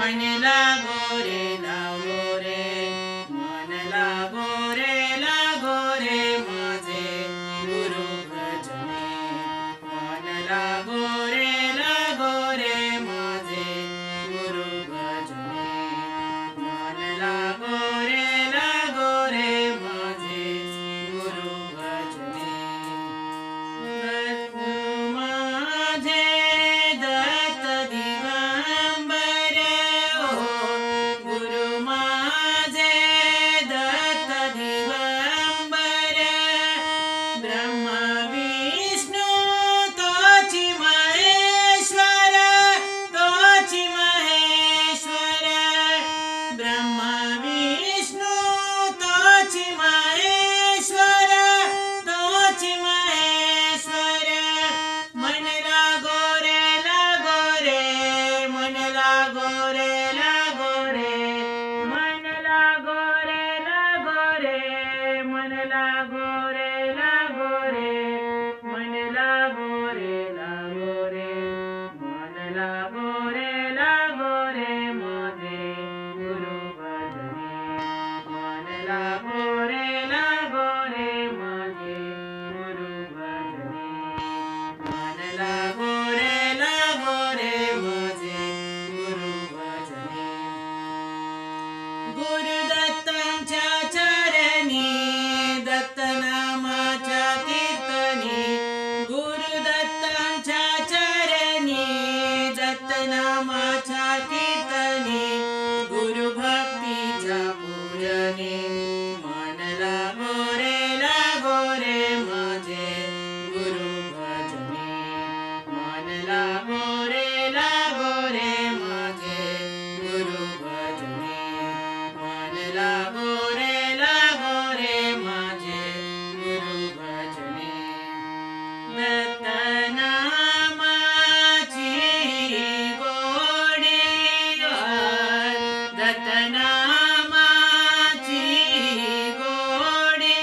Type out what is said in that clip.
मन लागो रे मन लागो रे माझे गुरु भजने मन लागो रे माझे गुरु भजने मन लागो रे माझे गुरु भजने माझे दत्त दिगंबर गुरु माझे दत्त दिगंबर ब्रह्मा विष्णु तोची महेश्वर ब्रह्मा विष्णु तोची महेश्वर मन लागो रे मन लागो रे मन लागो रे मन लागो रे मन लागो रे मन लागो रे माझे गुरु भजने मन लागो रे माझे गुरु भजने मन लागो रे माझे गुरु भजने गुरुदत्तांच्या चरणी दत्त नामाच्या कीर्तनी गुरुदत्तांच्या चरणी दत्त नामाच्या कीर्तनी गुरु भक्तीच्या पूजने मन लागो रे माझे गुरु भजने मन लागो रे माझे गुरु भजने मन लागो रे माझे गुरु भजने दत्त नामाची गोडी दत्त नामाची गोडी